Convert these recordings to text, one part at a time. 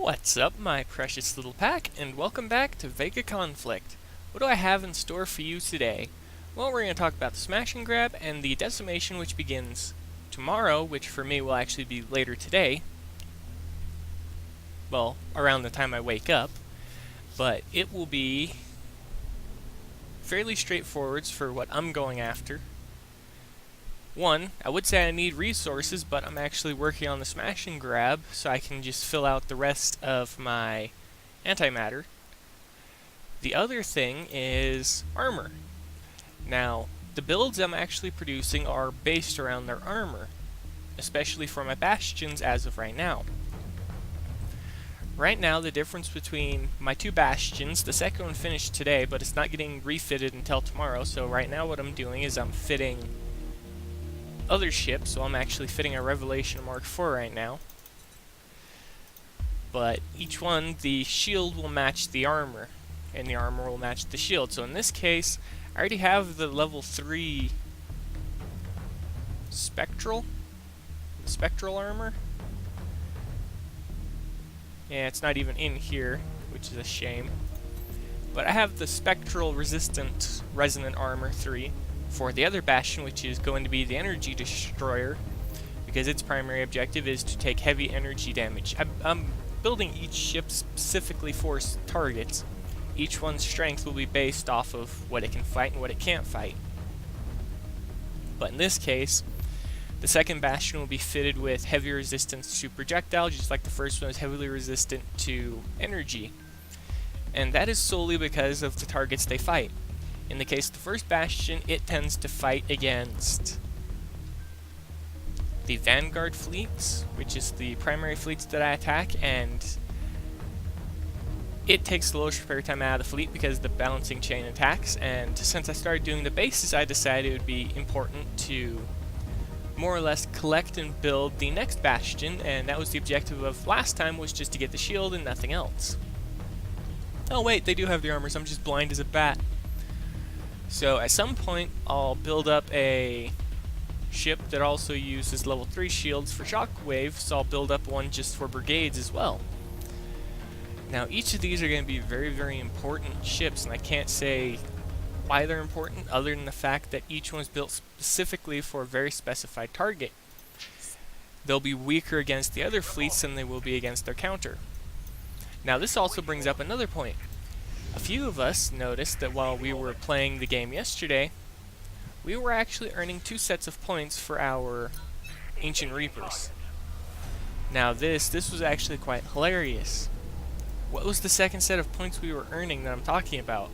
What's up, my precious little pack, and welcome back to VEGA Conflict. What do I have in store for you today? Well, we're going to talk about the Smash and Grab and the Decimation, which begins tomorrow, which for me will actually be later today. Well, around the time I wake up. But it will be fairly straightforward for what I'm going after. One, I would say I need resources, but I'm actually working on the Smash and Grab, so I can just fill out the rest of my antimatter. The other thing is armor. Now, the builds I'm actually producing are based around their armor, especially for my bastions as of right now. Right now, the difference between my two bastions, the second one finished today, but it's not getting refitted until tomorrow, so right now what I'm doing is I'm fitting other ships, so I'm actually fitting a Revelation Mark IV right now. But each one, the shield will match the armor, and the armor will match the shield. So in this case, I already have the level 3 spectral armor. Yeah, it's not even in here, which is a shame. But I have the spectral resistant resonant armor 3 for the other bastion, which is going to be the energy destroyer, because its primary objective is to take heavy energy damage. I'm building each ship specifically for targets. Each one's strength will be based off of what it can fight and what it can't fight. But in this case, the second bastion will be fitted with heavy resistance to projectile, just like the first one was heavily resistant to energy. And that is solely because of the targets they fight. In the case of the first bastion, it tends to fight against the Vanguard fleets, which is the primary fleets that I attack, and it takes the lowest repair time out of the fleet because of the balancing chain attacks. And since I started doing the bases, I decided it would be important to more or less collect and build the next bastion, and that was the objective of last time, was just to get the shield and nothing else. Oh wait, they do have the armors, I'm just blind as a bat. So at some point, I'll build up a ship that also uses level 3 shields for shockwave, so I'll build up one just for brigades as well. Now each of these are going to be very, very important ships, and I can't say why they're important other than the fact that each one's built specifically for a very specified target. They'll be weaker against the other fleets than they will be against their counter. Now this also brings up another point. A few of us noticed that while we were playing the game yesterday, we were actually earning 2 sets of points for our Ancient Reapers. Now this was actually quite hilarious. What was the second set of points we were earning that I'm talking about?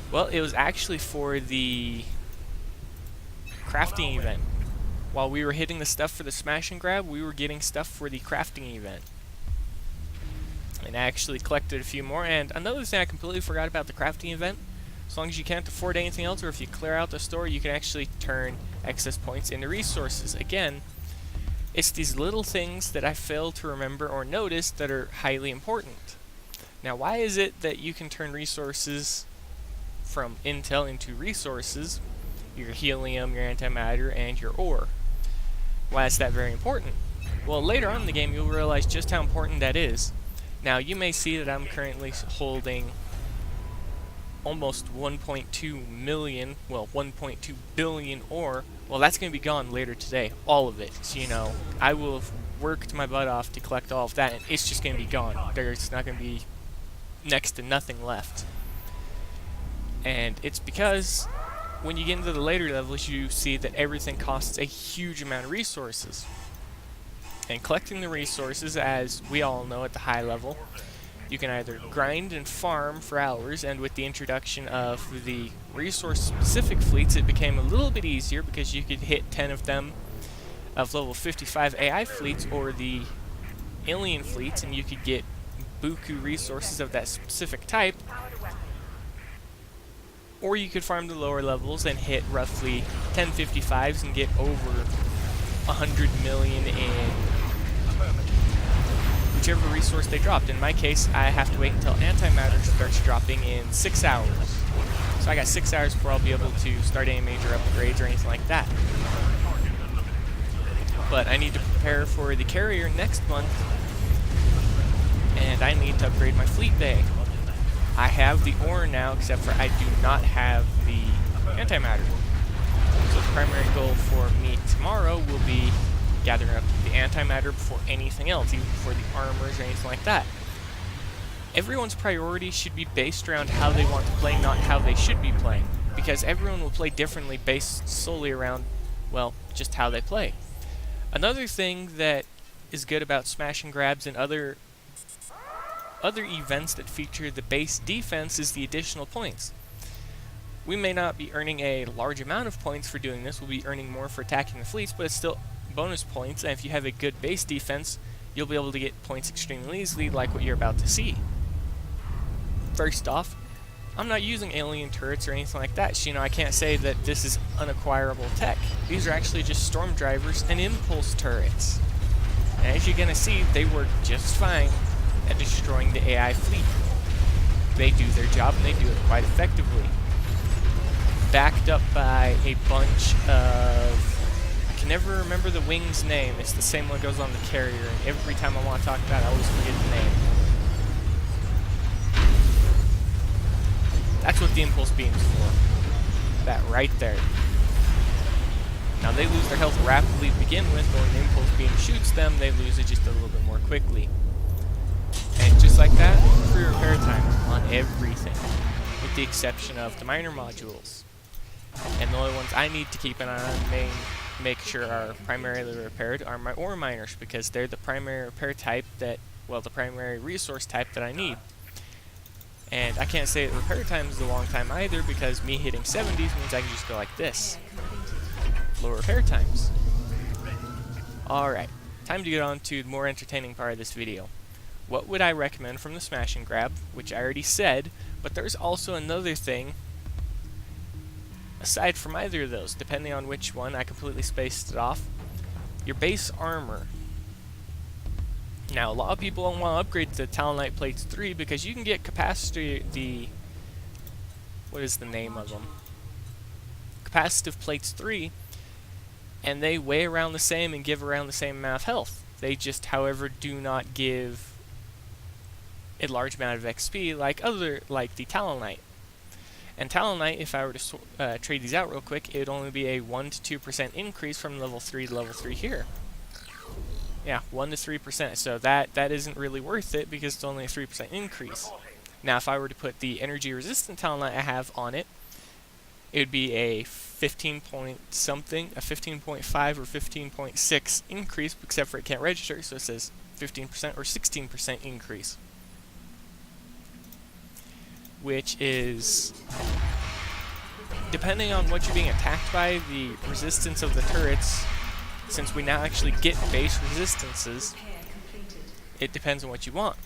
Well, it was actually for the crafting event. While we were hitting the stuff for the Smash and Grab, we were getting stuff for the crafting event. And I actually collected a few more. And another thing I completely forgot about the crafting event, as long as you can't afford anything else, or if you clear out the store, you can actually turn excess points into resources. Again, it's these little things that I fail to remember or notice that are highly important. Now, why is it that you can turn resources from intel into resources, your helium, your antimatter, and your ore? Why is that very important? Well, later on in the game, you'll realize just how important that is. Now, you may see that I'm currently holding almost 1.2 million, well, 1.2 billion ore. Well, that's going to be gone later today, all of it. So, you know, I will have worked my butt off to collect all of that, and it's just going to be gone. There's not going to be next to nothing left. And it's because when you get into the later levels, you see that everything costs a huge amount of resources. And collecting the resources, as we all know at the high level, you can either grind and farm for hours, and with the introduction of the resource-specific fleets, it became a little bit easier because you could hit 10 of them of level 55 AI fleets or the alien fleets, and you could get buku resources of that specific type. Or you could farm the lower levels and hit roughly 10 55s and get over 100 million in whichever resource they dropped. In my case, I have to wait until antimatter starts dropping in 6 hours. So I got 6 hours before I'll be able to start any major upgrades or anything like that. but I need to prepare for the carrier next month, and I need to upgrade my fleet bay. I have the ore now, except for I do not have the antimatter. So the primary goal for me tomorrow will be gathering up the antimatter before anything else, even before the armors or anything like that. Everyone's priority should be based around how they want to play, not how they should be playing, because everyone will play differently based solely around, well, just how they play. Another thing that is good about smash and grabs and other events that feature the base defense is the additional points. We may not be earning a large amount of points for doing this, we'll be earning more for attacking the fleets, but it's still bonus points, and if you have a good base defense, you'll be able to get points extremely easily, like what you're about to see. First off, I'm not using alien turrets or anything like that, so I can't say that this is unacquirable tech. These are actually just storm drivers and impulse turrets. And as you're going to see, they work just fine at destroying the AI fleet. They do their job, and they do it quite effectively. Backed up by a bunch of... I can never remember the wing's name. It's the same one that goes on the carrier, and every time I want to talk about it, I always forget the name. That's what the impulse beam's for. That right there. Now they lose their health rapidly to begin with, but when the impulse beam shoots them, they lose it just a little bit more quickly. And just like that, free repair time on everything, with the exception of the minor modules. And the only ones I need to keep an eye on, make sure are primarily repaired, are my ore miners, because they're the primary repair type that, well, the primary resource type that I need. And I can't say that repair time is a long time either, because me hitting 70s means I can just go like this. Low repair times. Alright, time to get on to the more entertaining part of this video. What would I recommend from the smash and grab, which I already said, but there's also another thing aside from either of those, depending on which one. I completely spaced it off. Your base armor. Now, a lot of people don't want to upgrade to Talonite Plates 3 because you can get capacity, what is the name of them? Capacitive Plates 3, and they weigh around the same and give around the same amount of health. They just, however, do not give a large amount of XP like the Talonite. And Talonite, if I were to trade these out real quick, it would only be a 1 to 2% increase from level 3 to level 3 here. Yeah, 1 to 3%, so that isn't really worth it because it's only a 3% increase. Now, if I were to put the energy-resistant Talonite I have on it, it would be a 15 point something, a 15.5 or 15.6 increase, except for it can't register, so it says 15% or 16% increase. Which is, depending on what you're being attacked by, the resistance of the turrets, since we now actually get base resistances, it depends on what you want.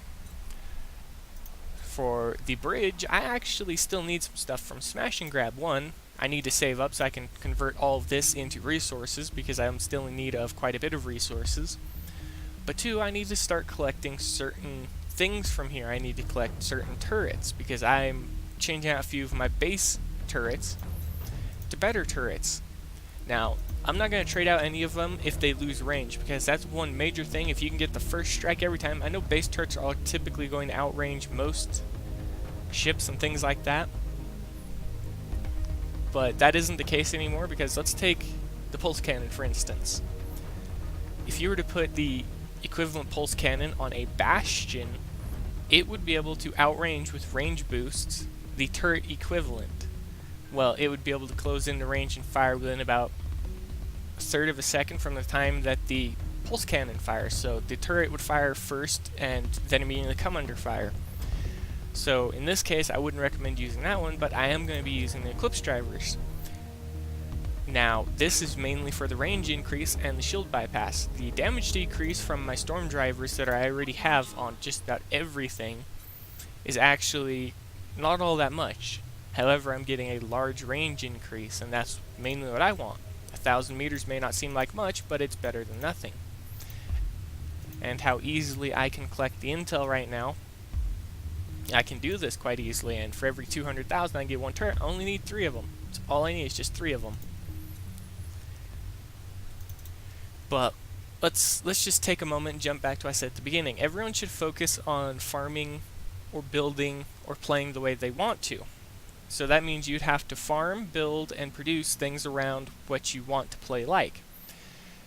For the bridge, I actually still need some stuff from Smash and Grab. One, I need to save up so I can convert all of this into resources, because I'm still in need of quite a bit of resources. But two, I need to start collecting certain things from here. I need to collect certain turrets, because I'm changing out a few of my base turrets to better turrets. Now, I'm not going to trade out any of them if they lose range, because that's one major thing. If you can get the first strike every time, I know base turrets are typically going to outrange most ships and things like that, but that isn't the case anymore, because let's take the pulse cannon for instance. If you were to put the equivalent pulse cannon on a bastion, it would be able to outrange with range boosts the turret equivalent. Well, it would be able to close in the range and fire within about a third of a second from the time that the pulse cannon fires. So the turret would fire first and then immediately come under fire. So in this case, I wouldn't recommend using that one, but I am going to be using the Eclipse drivers. Now, this is mainly for the range increase and the shield bypass. The damage decrease from my storm drivers that I already have on just about everything is actually not all that much. However, I'm getting a large range increase, and that's mainly what I want. 1,000 meters may not seem like much, but it's better than nothing. And how easily I can collect the intel right now, I can do this quite easily, and for every 200,000 I get one turret. I only need 3 of them. So all I need is just 3 of them. But let's just take a moment and jump back to what I said at the beginning. Everyone should focus on farming or building or playing the way they want to. So that means you'd have to farm, build, and produce things around what you want to play like.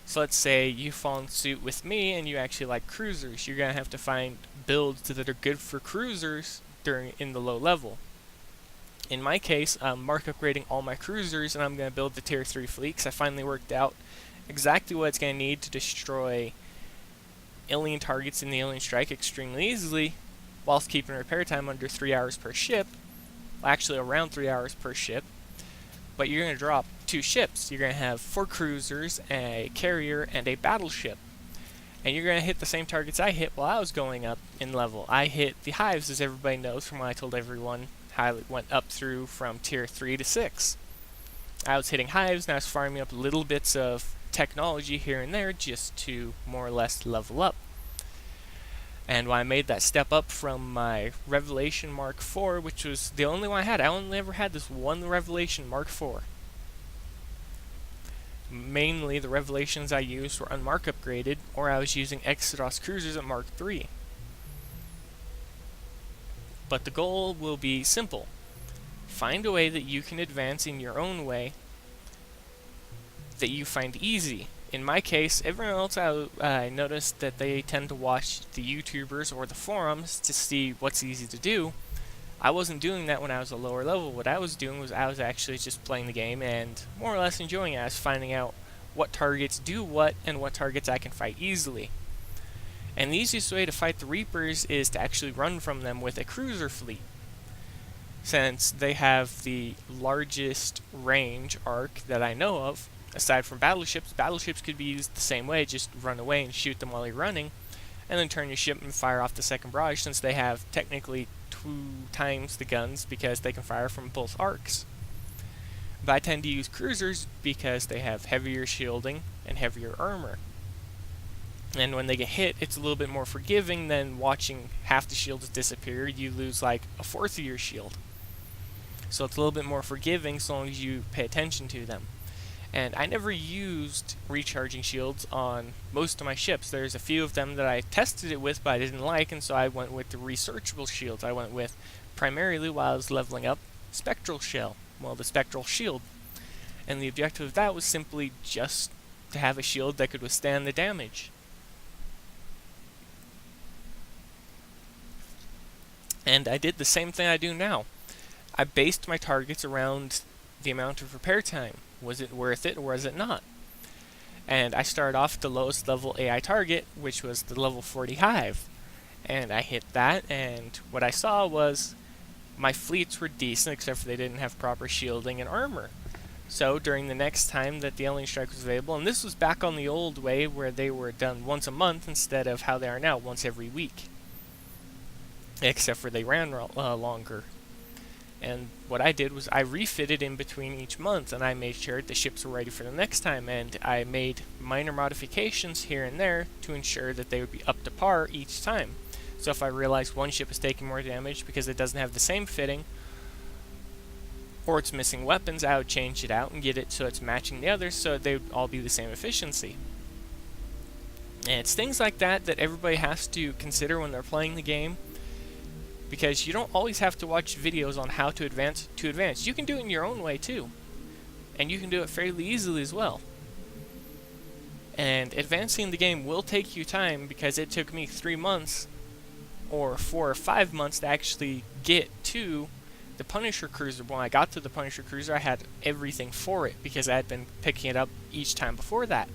So let's say you fall in suit with me and you actually like cruisers. You're going to have to find builds that are good for cruisers in the low level. In my case, I'm mark upgrading all my cruisers and I'm going to build the tier 3 fleet because I finally worked out exactly what it's going to need to destroy alien targets in the alien strike extremely easily whilst keeping repair time under 3 hours per ship. Actually around 3 hours per ship. But you're going to drop 2 ships. You're going to have 4 cruisers, a carrier, and a battleship. And you're going to hit the same targets I hit while I was going up in level. I hit the hives, as everybody knows from what I told everyone, how it went up through from tier 3 to 6. I was hitting hives, and I was farming up little bits of technology here and there just to more or less level up. And when I made that step up from my Revelation Mark IV, which was the only one I had, I only ever had this one Revelation Mark IV. Mainly the Revelations I used were unmark upgraded, or I was using Exodus cruisers at Mark III. But the goal will be simple. Find a way that you can advance in your own way that you find easy. In my case, everyone else I noticed that they tend to watch the YouTubers or the forums to see what's easy to do. I wasn't doing that when I was a lower level. What I was doing was I was actually just playing the game and more or less enjoying it. I was finding out what targets do what and what targets I can fight easily. And the easiest way to fight the Reapers is to actually run from them with a cruiser fleet, since they have the largest range arc that I know of. Aside from battleships, battleships could be used the same way, just run away and shoot them while you're running, and then turn your ship and fire off the second barrage, since they have technically 2 times the guns because they can fire from both arcs. But I tend to use cruisers because they have heavier shielding and heavier armor. And when they get hit, it's a little bit more forgiving than watching half the shields disappear. You lose like a fourth of your shield. So it's a little bit more forgiving so long as you pay attention to them. And I never used recharging shields on most of my ships. There's a few of them that I tested it with but I didn't like, and so I went with the researchable shields. I went with, primarily while I was leveling up, Spectral Shell. Well, the Spectral Shield. And the objective of that was simply just to have a shield that could withstand the damage. And I did the same thing I do now. I based my targets around the amount of repair time. Was it worth it or was it not? And I started off at the lowest level AI target, which was the level 40 hive. And I hit that, and what I saw was my fleets were decent, except for they didn't have proper shielding and armor. So during the next time that the alien strike was available, and this was back on the old way where they were done once a month instead of how they are now, once every week. Except for they ran longer. And what I did was I refitted in between each month, and I made sure the ships were ready for the next time, and I made minor modifications here and there to ensure that they would be up to par each time. So if I realized one ship is taking more damage because it doesn't have the same fitting, or it's missing weapons, I would change it out and get it so it's matching the others so they would all be the same efficiency. And it's things like that that everybody has to consider when they're playing the game, because you don't always have to watch videos on how to advance. You can do it in your own way too, and you can do it fairly easily as well. And advancing the game will take you time, because it took me 3 months or 4 or 5 months to actually get to the Punisher cruiser. When I got to the Punisher cruiser, I had everything for it because I had been picking it up each time before that.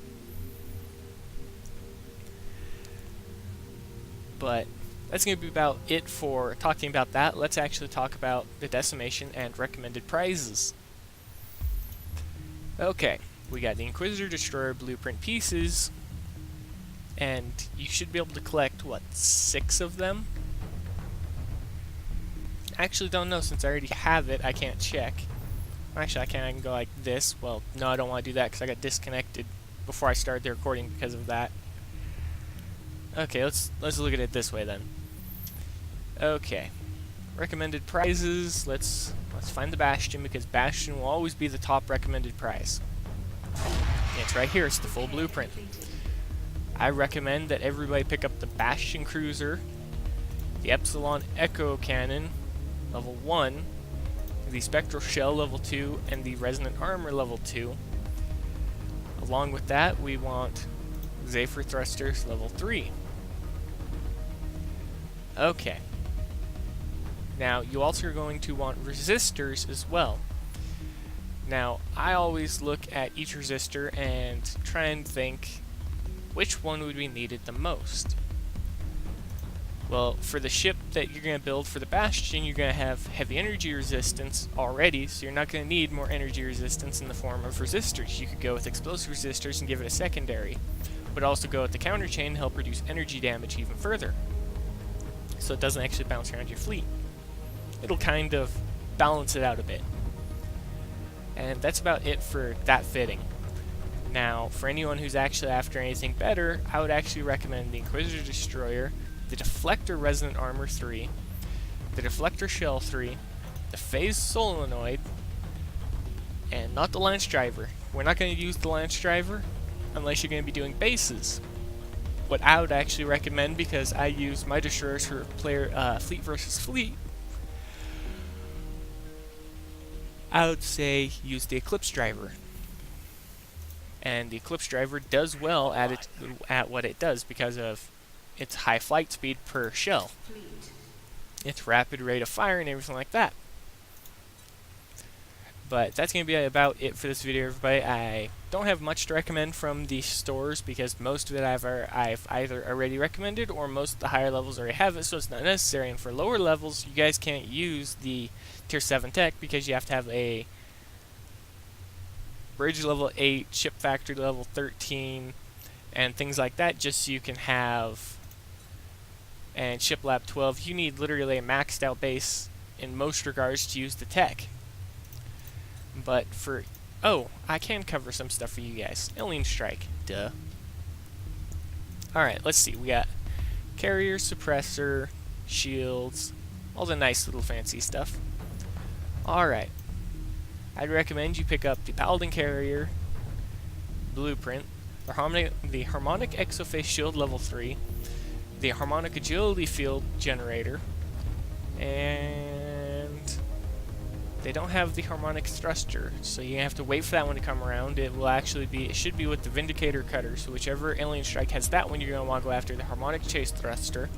But that's going to be about it for talking about that. Let's actually talk about the Decimation and recommended prizes. Okay, we got the Inquisitor Destroyer blueprint pieces, and you should be able to collect, what, 6 of them? Actually don't know, since I already have it, I can't check. Actually, I can go like this. Well, no, I don't want to do that because I got disconnected before I started the recording because of that. Okay, let's look at it this way then. Okay, recommended prizes. Let's find the Bastion, because Bastion will always be the top recommended prize. It's right here. It's the full blueprint. I recommend that everybody pick up the Bastion Cruiser, the Epsilon Echo Cannon, level 1, the Spectral Shell, level 2, and the Resonant Armor, level 2. Along with that, we want Zephyr Thrusters, level 3. Okay. Now, you also are going to want resistors as well. Now, I always look at each resistor and try and think which one would be needed the most. Well, for the ship that you're going to build for the Bastion, you're going to have heavy energy resistance already, so you're not going to need more energy resistance in the form of resistors. You could go with explosive resistors and give it a secondary, but also go with the counter chain to help reduce energy damage even further, so it doesn't actually bounce around your fleet. It'll kind of balance it out a bit. And that's about it for that fitting. Now, for anyone who's actually after anything better, I would actually recommend the Inquisitor Destroyer, the Deflector Resonant Armor 3, the Deflector Shell 3, the Phase Solenoid, and not the Lance Driver. We're not going to use the Lance Driver unless you're going to be doing bases. What I would actually recommend, because I use my destroyers for fleet versus fleet, I would say use the Eclipse Driver. And the Eclipse Driver does well at what it does because of its high flight speed per shell, its rapid rate of fire, and everything like that. But that's going to be about it for this video, everybody. I don't have much to recommend from the stores because most of it I've either already recommended or most of the higher levels already have it, so it's not necessary. And for lower levels, you guys can't use the Tier 7 tech because you have to have a Bridge level 8, Ship Factory level 13, and things like that, just so you can have, and Ship Lab 12. You need literally a maxed out base in most regards to use the tech. But for, oh, I can cover some stuff for you guys. Alien Strike, duh. Alright, let's see. We got carrier, suppressor, shields, all the nice little fancy stuff. Alright. I'd recommend you pick up the Paladin Carrier, Blueprint, the Harmonic Exoface Shield level 3, the Harmonic Agility Field Generator, and they don't have the Harmonic Thruster, so you have to wait for that one to come around. It should be with the Vindicator Cutter, so whichever Alien Strike has that one, you're going to want to go after the Harmonic Chase Thruster.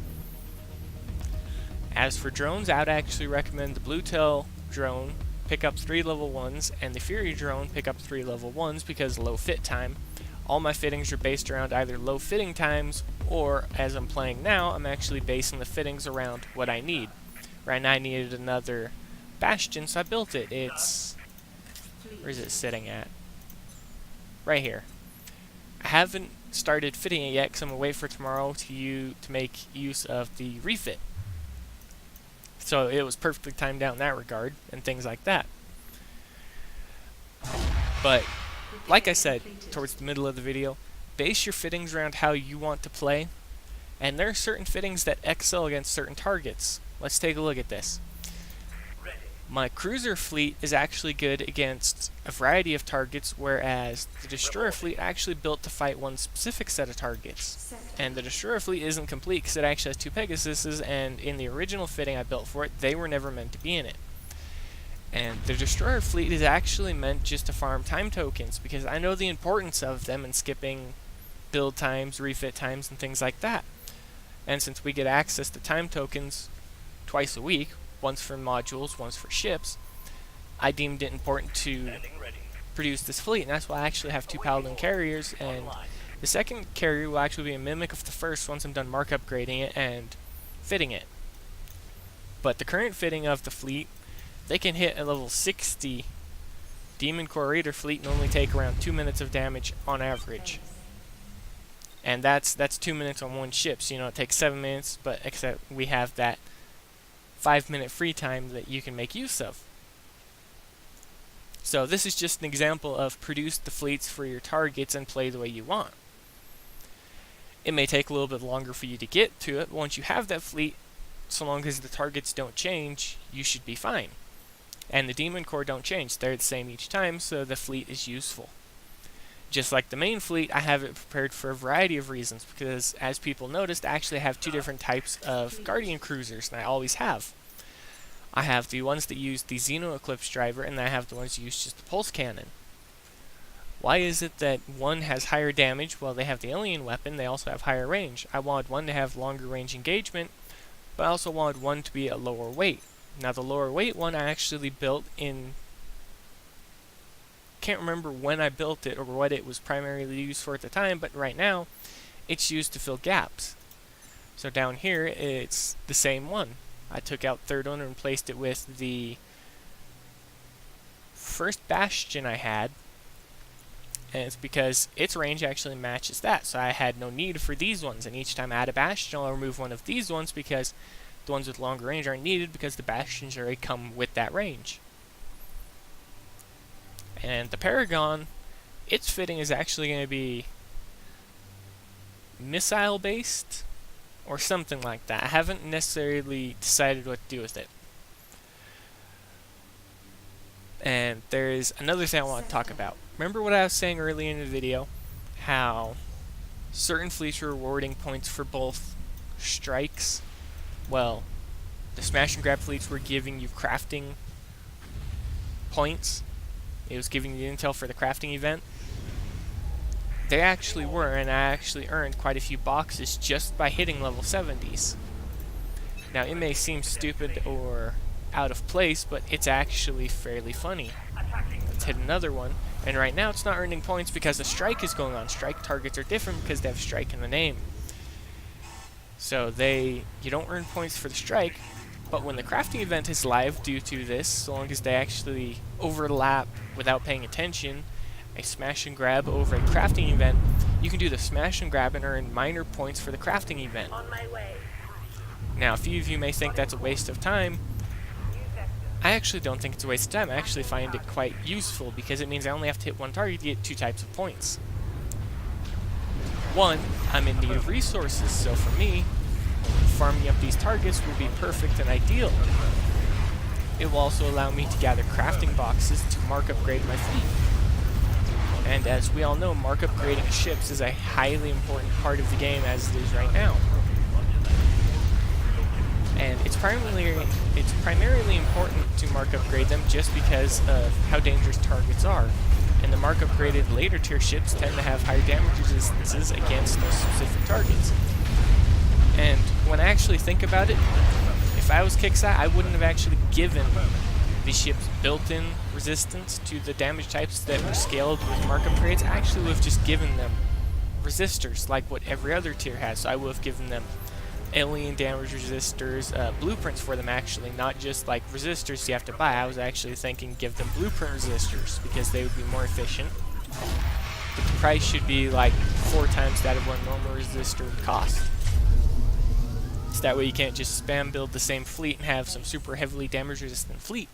As for drones, I would actually recommend the Bluetail drone, pick up 3 level 1s, and the Fury drone, pick up 3 level 1s because low fit time. All my fittings are based around either low fitting times, or as I'm playing now, I'm actually basing the fittings around what I need. Right now I needed another Bastion, so I built it. Where is it sitting at? Right here. I haven't started fitting it yet because I'm going to wait for tomorrow to make use of the refit. So it was perfectly timed out in that regard, and things like that. But, like I said, towards the middle of the video, base your fittings around how you want to play, and there are certain fittings that excel against certain targets. Let's take a look at this. My cruiser fleet is actually good against a variety of targets, whereas the destroyer fleet actually built to fight one specific set of targets. And the destroyer fleet isn't complete because it actually has 2 Pegasuses, and in the original fitting I built for it, they were never meant to be in it. And the destroyer fleet is actually meant just to farm time tokens, because I know the importance of them in skipping build times, refit times, and things like that. And since we get access to time tokens twice a week, once for modules, once for ships, I deemed it important to produce this fleet, and that's why I actually have 2 Paladin carriers, and the second carrier will actually be a mimic of the first once I'm done mark upgrading it and fitting it. But the current fitting of the fleet, they can hit a level 60 Demon Core Raider fleet and only take around 2 minutes of damage on average. And that's 2 minutes on one ship, so it takes 7 minutes, but except we have that 5-minute free time that you can make use of. So this is just an example of produce the fleets for your targets and play the way you want. It may take a little bit longer for you to get to it, but once you have that fleet, so long as the targets don't change, you should be fine. And the Demon Core don't change, they're the same each time, so the fleet is useful. Just like the main fleet, I have it prepared for a variety of reasons, because as people noticed, I actually have two different types of Guardian cruisers, and I always have. I have the ones that use the Xeno Eclipse driver, and I have the ones that use just the pulse cannon. Why is it that one has higher damage while they have the alien weapon, they also have higher range? I wanted one to have longer range engagement, but I also wanted one to be a lower weight. Now the lower weight one I actually built in... can't remember when I built it or what it was primarily used for at the time, but right now it's used to fill gaps. So down here it's the same one. I took out third one and replaced it with the first Bastion I had, and it's because its range actually matches that, so I had no need for these ones, and each time I add a Bastion I'll remove one of these ones because the ones with longer range aren't needed because the Bastions already come with that range. And the Paragon, its fitting is actually going to be missile based or something like that. I haven't necessarily decided what to do with it. And there's another thing I want to talk about. Remember what I was saying earlier in the video? How certain fleets were rewarding points for both strikes? Well, the smash and grab fleets were giving you crafting points. It was giving you intel for the crafting event. They actually were, and I actually earned quite a few boxes just by hitting level 70s. Now it may seem stupid or out of place, but it's actually fairly funny. Let's hit another one, and right now it's not earning points because a strike is going on. Strike targets are different because they have strike in the name. So you don't earn points for the strike, but when the crafting event is live due to this, so long as they actually overlap without paying attention, a smash and grab over a crafting event, you can do the smash and grab and earn minor points for the crafting event. Now, a few of you may think that's a waste of time. I actually don't think it's a waste of time. I actually find it quite useful because it means I only have to hit one target to get 2 types of points. One, I'm in need of resources, so for me, farming up these targets will be perfect and ideal. It will also allow me to gather crafting boxes to mark upgrade my fleet. And as we all know, mark upgrading ships is a highly important part of the game as it is right now. And it's primarily important to mark upgrade them just because of how dangerous targets are. And the mark upgraded later tier ships tend to have higher damage resistances against those specific targets. And when I actually think about it, if I was Kixeye, I wouldn't have actually given the ship's built-in resistance to the damage types that were scaled with mark upgrades. I actually would have just given them resistors like what every other tier has. So I would have given them alien damage resistors, blueprints for them actually, not just like resistors you have to buy. I was actually thinking give them blueprint resistors because they would be more efficient. But the price should be like 4 times that of what a normal resistor would cost. So that way you can't just spam build the same fleet and have some super heavily damage resistant fleet.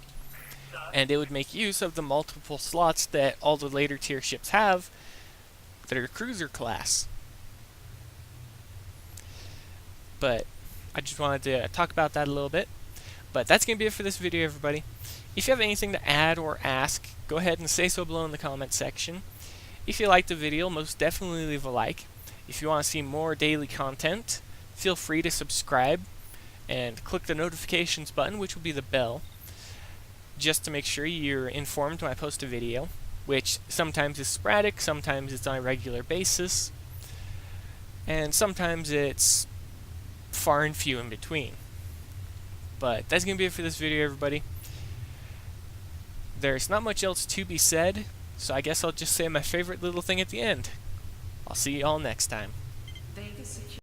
And it would make use of the multiple slots that all the later tier ships have that are cruiser class. But I just wanted to talk about that a little bit. But that's going to be it for this video, everybody. If you have anything to add or ask, go ahead and say so below in the comment section. If you liked the video, most definitely leave a like. If you want to see more daily content, feel free to subscribe and click the notifications button, which will be the bell, just to make sure you're informed when I post a video, which sometimes is sporadic, sometimes it's on a regular basis, and sometimes it's far and few in between. But that's going to be it for this video, everybody. There's not much else to be said, so I guess I'll just say my favorite little thing at the end. I'll see you all next time.